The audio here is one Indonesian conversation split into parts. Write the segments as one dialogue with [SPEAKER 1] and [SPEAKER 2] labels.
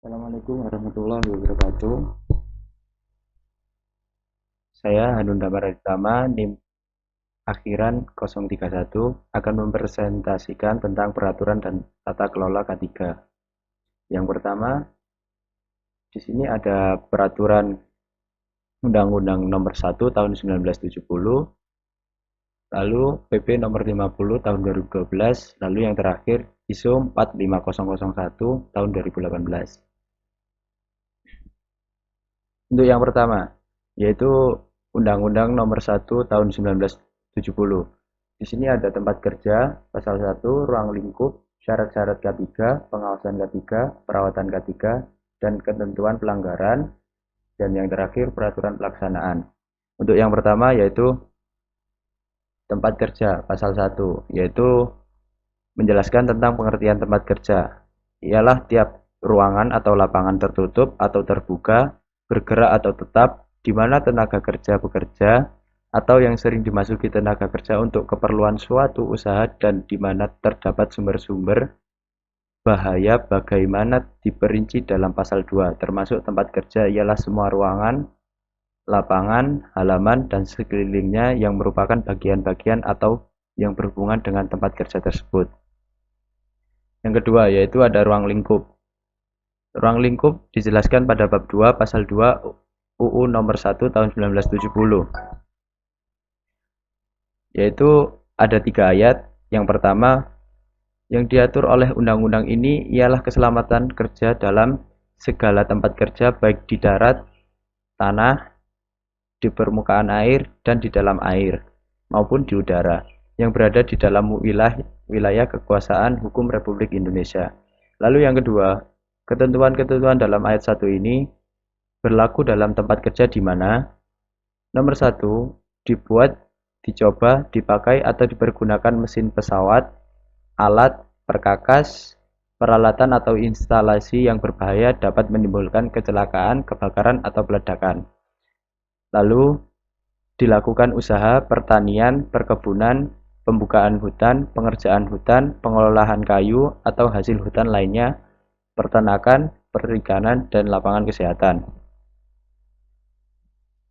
[SPEAKER 1] Assalamualaikum warahmatullahi wabarakatuh. Saya Hanun Damaraditama, NIM akhiran 031 akan mempresentasikan tentang peraturan dan tata kelola K3. Yang pertama, di sini ada peraturan Undang-Undang Nomor 1 Tahun 1970, lalu PP Nomor 50 Tahun 2012, lalu yang terakhir ISO 45001 Tahun 2018. Untuk yang pertama, yaitu Undang-Undang Nomor 1 Tahun 1970. Di sini ada tempat kerja, pasal 1, ruang lingkup, syarat-syarat K3, pengawasan K3, perawatan K3, dan ketentuan pelanggaran, dan yang terakhir peraturan pelaksanaan. Untuk yang pertama yaitu tempat kerja, pasal 1, yaitu menjelaskan tentang pengertian tempat kerja. Ialah tiap ruangan atau lapangan tertutup atau terbuka, bergerak atau tetap, di mana tenaga kerja bekerja, atau yang sering dimasuki tenaga kerja untuk keperluan suatu usaha dan di mana terdapat sumber-sumber bahaya bagaimana diperinci dalam pasal 2, termasuk tempat kerja ialah semua ruangan, lapangan, halaman, dan sekelilingnya yang merupakan bagian-bagian atau yang berhubungan dengan tempat kerja tersebut. Yang kedua yaitu ada ruang lingkup. Ruang lingkup dijelaskan pada bab 2 pasal 2 UU nomor 1 tahun 1970. Yaitu ada 3 ayat. Yang pertama, yang diatur oleh undang-undang ini ialah keselamatan kerja dalam segala tempat kerja baik di darat, tanah, di permukaan air, dan di dalam air, maupun di udara, yang berada di dalam wilayah kekuasaan hukum Republik Indonesia. Lalu yang kedua, ketentuan-ketentuan dalam ayat 1 ini berlaku dalam tempat kerja di mana nomor 1, dibuat, dicoba, dipakai atau dipergunakan mesin pesawat, alat, perkakas, peralatan atau instalasi yang berbahaya dapat menimbulkan kecelakaan, kebakaran, atau peledakan. Lalu dilakukan usaha pertanian, perkebunan, pembukaan hutan, pengerjaan hutan, pengolahan kayu atau hasil hutan lainnya, peternakan, perikanan, dan lapangan kesehatan.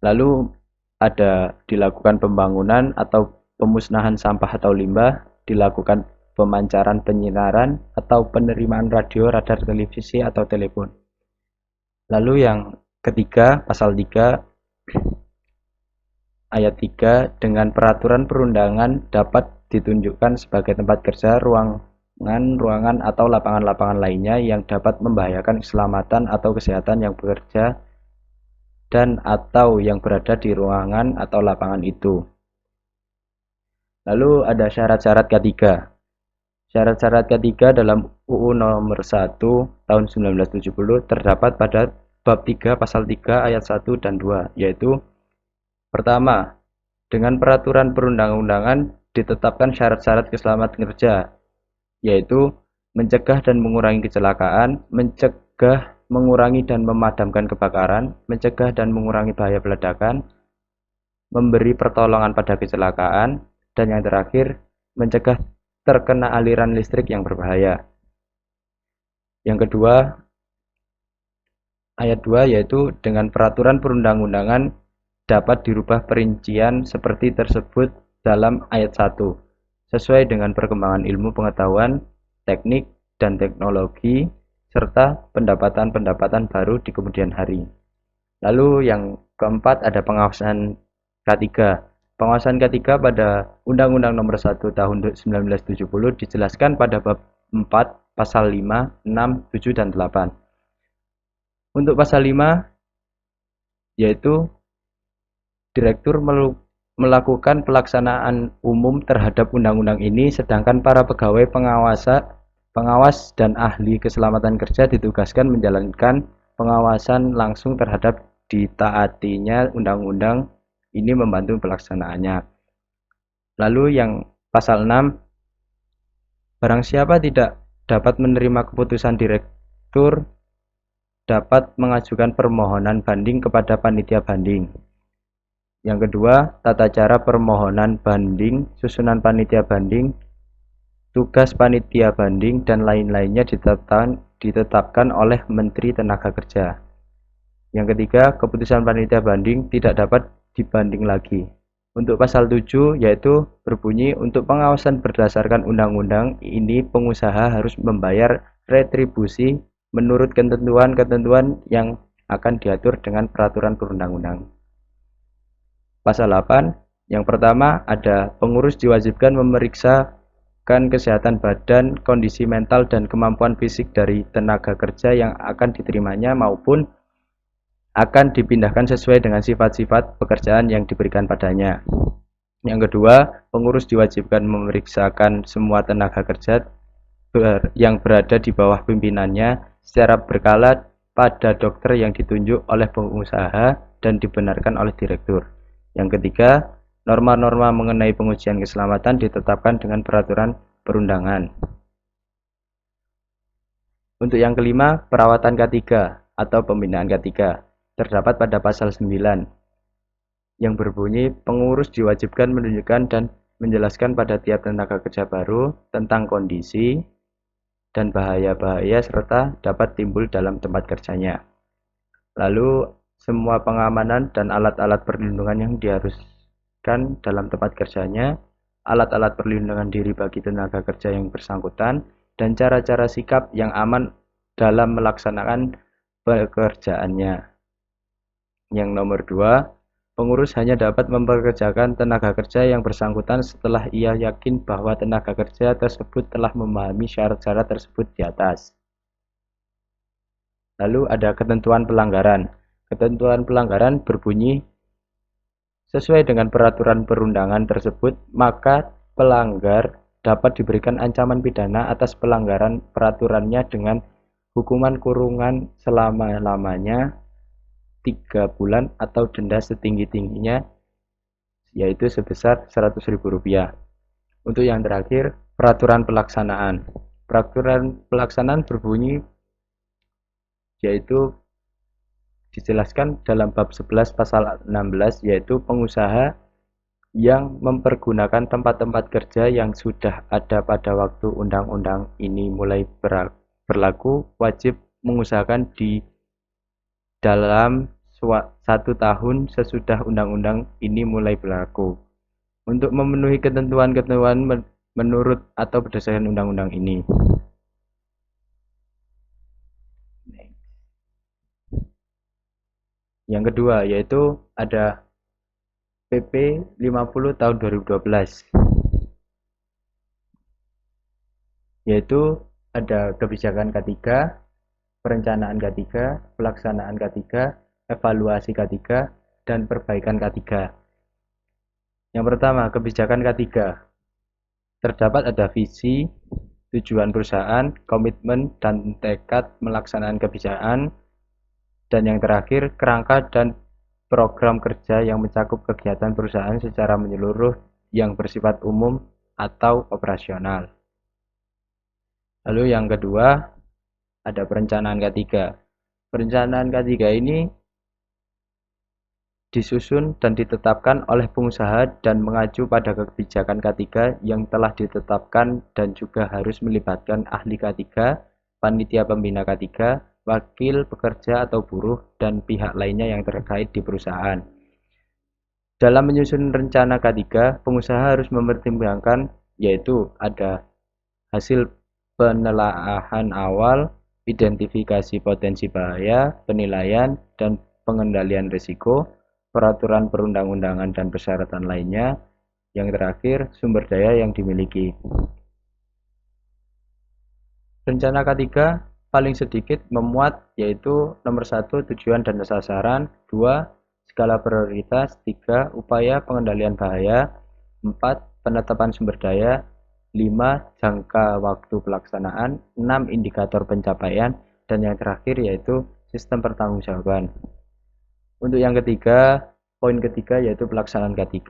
[SPEAKER 1] Lalu ada dilakukan pembangunan atau pemusnahan sampah atau limbah, dilakukan pemancaran penyinaran atau penerimaan radio, radar, televisi, atau telepon. Lalu yang ketiga, pasal 3 ayat 3, dengan peraturan perundangan dapat ditunjukkan sebagai tempat kerja, ruangan atau lapangan-lapangan lainnya yang dapat membahayakan keselamatan atau kesehatan yang bekerja dan atau yang berada di ruangan atau lapangan itu. Lalu ada syarat-syarat K3. Syarat-syarat K3 dalam UU nomor 1 tahun 1970 terdapat pada bab 3 pasal 3 ayat 1 dan 2, yaitu pertama, dengan peraturan perundang-undangan ditetapkan syarat-syarat keselamatan kerja, yaitu mencegah dan mengurangi kecelakaan, mencegah, mengurangi dan memadamkan kebakaran, mencegah dan mengurangi bahaya peledakan, memberi pertolongan pada kecelakaan, dan yang terakhir, mencegah terkena aliran listrik yang berbahaya. Yang kedua, ayat 2 yaitu dengan peraturan perundang-undangan dapat dirubah perincian seperti tersebut dalam ayat 1 sesuai dengan perkembangan ilmu pengetahuan, teknik, dan teknologi serta pendapatan-pendapatan baru di kemudian hari. Lalu yang keempat ada pengawasan K3. Pengawasan K3 pada Undang-Undang Nomor 1 Tahun 1970 dijelaskan pada bab 4 pasal 5, 6, 7, dan 8. Untuk pasal 5 yaitu direktur melakukan pelaksanaan umum terhadap undang-undang ini, sedangkan para pegawai pengawas dan ahli keselamatan kerja ditugaskan menjalankan pengawasan langsung terhadap ditaatinya undang-undang ini, membantu pelaksanaannya. Lalu yang pasal 6, barang siapa tidak dapat menerima keputusan direktur dapat mengajukan permohonan banding kepada panitia banding. Yang kedua, tata cara permohonan banding, susunan panitia banding, tugas panitia banding, dan lain-lainnya ditetapkan oleh Menteri Tenaga Kerja. Yang ketiga, keputusan panitia banding tidak dapat dibanding lagi. Untuk pasal 7 yaitu berbunyi untuk pengawasan berdasarkan undang-undang ini pengusaha harus membayar retribusi menurut ketentuan-ketentuan yang akan diatur dengan peraturan perundang-undang. Pasal 8, yang pertama ada pengurus diwajibkan memeriksakan kesehatan badan, kondisi mental dan kemampuan fisik dari tenaga kerja yang akan diterimanya maupun akan dipindahkan sesuai dengan sifat-sifat pekerjaan yang diberikan padanya. Yang kedua, pengurus diwajibkan memeriksakan semua tenaga kerja yang berada di bawah pimpinannya secara berkala pada dokter yang ditunjuk oleh pengusaha dan dibenarkan oleh direktur. Yang ketiga, norma-norma mengenai pengujian keselamatan ditetapkan dengan peraturan perundangan. Untuk yang kelima, perawatan K3 atau pembinaan K3 terdapat pada pasal 9 yang berbunyi pengurus diwajibkan menunjukkan dan menjelaskan pada tiap tenaga kerja baru tentang kondisi dan bahaya-bahaya serta dapat timbul dalam tempat kerjanya. Lalu semua pengamanan dan alat-alat perlindungan yang diharuskan dalam tempat kerjanya, alat-alat perlindungan diri bagi tenaga kerja yang bersangkutan, dan cara-cara sikap yang aman dalam melaksanakan pekerjaannya. Yang nomor 2, pengurus hanya dapat mempekerjakan tenaga kerja yang bersangkutan setelah ia yakin bahwa tenaga kerja tersebut telah memahami syarat-syarat tersebut di atas. Lalu ada ketentuan pelanggaran. Ketentuan pelanggaran berbunyi sesuai dengan peraturan perundangan tersebut, maka pelanggar dapat diberikan ancaman pidana atas pelanggaran peraturannya dengan hukuman kurungan selama-lamanya 3 bulan atau denda setinggi-tingginya yaitu sebesar Rp100.000. Untuk yang terakhir, peraturan pelaksanaan. Peraturan pelaksanaan berbunyi yaitu dijelaskan dalam bab 11 pasal 16 yaitu pengusaha yang mempergunakan tempat-tempat kerja yang sudah ada pada waktu undang-undang ini mulai berlaku wajib mengusahakan di dalam 1 tahun sesudah undang-undang ini mulai berlaku untuk memenuhi ketentuan-ketentuan menurut atau berdasarkan undang-undang ini. Yang kedua yaitu ada PP 50 tahun 2012 yaitu ada kebijakan K3, perencanaan K3, pelaksanaan K3, evaluasi K3, dan perbaikan K3. Yang pertama, kebijakan K3. Terdapat ada visi, tujuan perusahaan, komitmen, dan tekad melaksanakan kebijakan. Dan yang terakhir, kerangka dan program kerja yang mencakup kegiatan perusahaan secara menyeluruh yang bersifat umum atau operasional. Lalu yang kedua, ada perencanaan K3. Perencanaan K3 ini disusun dan ditetapkan oleh pengusaha dan mengacu pada kebijakan K3 yang telah ditetapkan dan juga harus melibatkan ahli K3, panitia pembina K3, wakil pekerja atau buruh, dan pihak lainnya yang terkait di perusahaan. Dalam menyusun rencana K3, pengusaha harus mempertimbangkan yaitu ada hasil penelaahan awal, identifikasi potensi bahaya, penilaian dan pengendalian risiko, peraturan perundang-undangan dan persyaratan lainnya. Yang terakhir, sumber daya yang dimiliki. Rencana K3 paling sedikit memuat yaitu nomor 1 tujuan dan sasaran, 2 skala prioritas, 3 upaya pengendalian bahaya, 4 penetapan sumber daya, 5 jangka waktu pelaksanaan, 6 indikator pencapaian, dan yang terakhir yaitu sistem pertanggungjawaban. Untuk yang ketiga, poin ketiga yaitu pelaksanaan K3.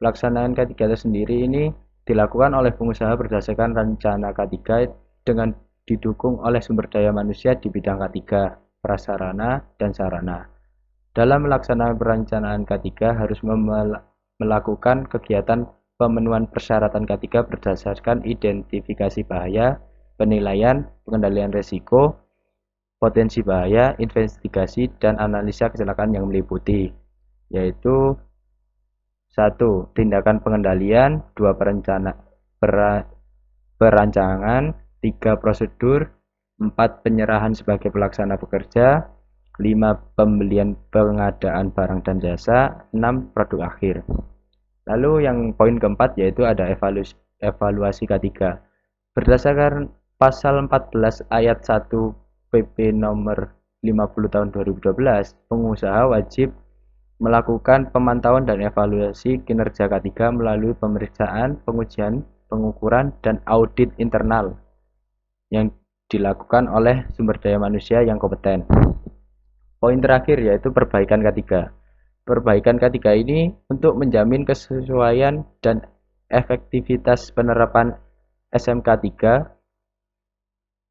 [SPEAKER 1] Pelaksanaan K3 itu sendiri ini dilakukan oleh pengusaha berdasarkan rencana K3 dengan didukung oleh sumber daya manusia di bidang K3, prasarana, dan sarana. Dalam melaksanakan perencanaan K3 harus melakukan kegiatan pemenuhan persyaratan K3 berdasarkan identifikasi bahaya, penilaian, pengendalian risiko, potensi bahaya, investigasi, dan analisa kecelakaan yang meliputi, yaitu 1. Tindakan pengendalian, 2. Perancangan, 3. Prosedur, 4. Penyerahan sebagai pelaksana pekerja, 5. Pembelian pengadaan barang dan jasa, 6. Produk akhir. Lalu yang poin keempat yaitu ada evaluasi K3. Berdasarkan pasal 14 ayat 1 PP nomor 50 tahun 2012, pengusaha wajib melakukan pemantauan dan evaluasi kinerja K3 melalui pemeriksaan, pengujian, pengukuran, dan audit internal yang dilakukan oleh sumber daya manusia yang kompeten. Poin terakhir yaitu perbaikan K3. Perbaikan K3 ini untuk menjamin kesesuaian dan efektivitas penerapan SMK 3,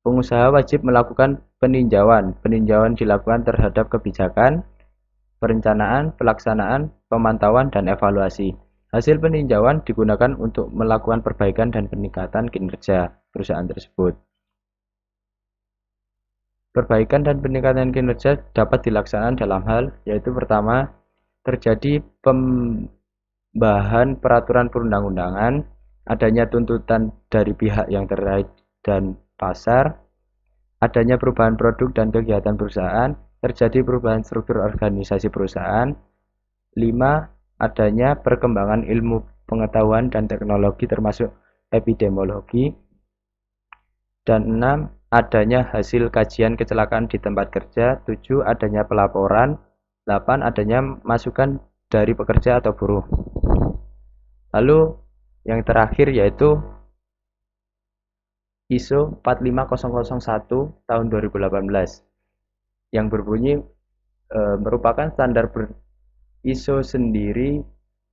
[SPEAKER 1] pengusaha wajib melakukan peninjauan. Peninjauan dilakukan terhadap kebijakan, perencanaan, pelaksanaan, pemantauan, dan evaluasi. Hasil peninjauan digunakan untuk melakukan perbaikan dan peningkatan kinerja perusahaan tersebut. Perbaikan dan peningkatan kinerja dapat dilaksanakan dalam hal yaitu pertama, terjadi pembahasan peraturan perundang-undangan, adanya tuntutan dari pihak yang terkait dan pasar, adanya perubahan produk dan kegiatan perusahaan, terjadi perubahan struktur organisasi perusahaan, 5. Adanya perkembangan ilmu pengetahuan dan teknologi termasuk epidemiologi, dan 6. Adanya hasil kajian kecelakaan di tempat kerja, 7. Adanya pelaporan, 8. Adanya masukan dari pekerja atau buruh. Lalu yang terakhir yaitu ISO 45001 tahun 2018 yang berbunyi merupakan standar ISO sendiri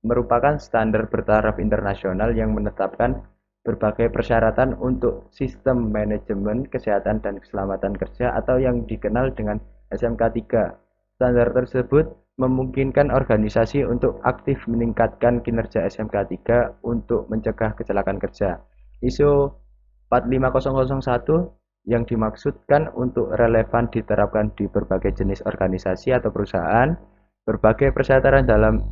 [SPEAKER 1] merupakan standar bertaraf internasional yang menetapkan berbagai persyaratan untuk sistem manajemen kesehatan dan keselamatan kerja atau yang dikenal dengan SMK 3. Standar tersebut memungkinkan organisasi untuk aktif meningkatkan kinerja SMK 3 untuk mencegah kecelakaan kerja. ISO 45001 yang dimaksudkan untuk relevan diterapkan di berbagai jenis organisasi atau perusahaan. Berbagai persyaratan dalam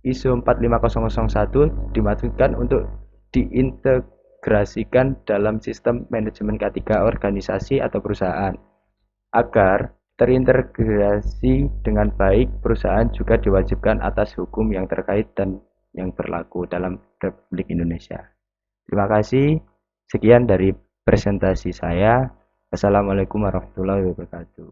[SPEAKER 1] ISO 45001 dimaksudkan untuk diintegrasikan dalam sistem manajemen K3 organisasi atau perusahaan agar terintegrasi dengan baik. Perusahaan juga diwajibkan atas hukum yang terkait dan yang berlaku dalam Republik Indonesia. Terima kasih. Sekian dari presentasi saya. Assalamualaikum warahmatullahi wabarakatuh.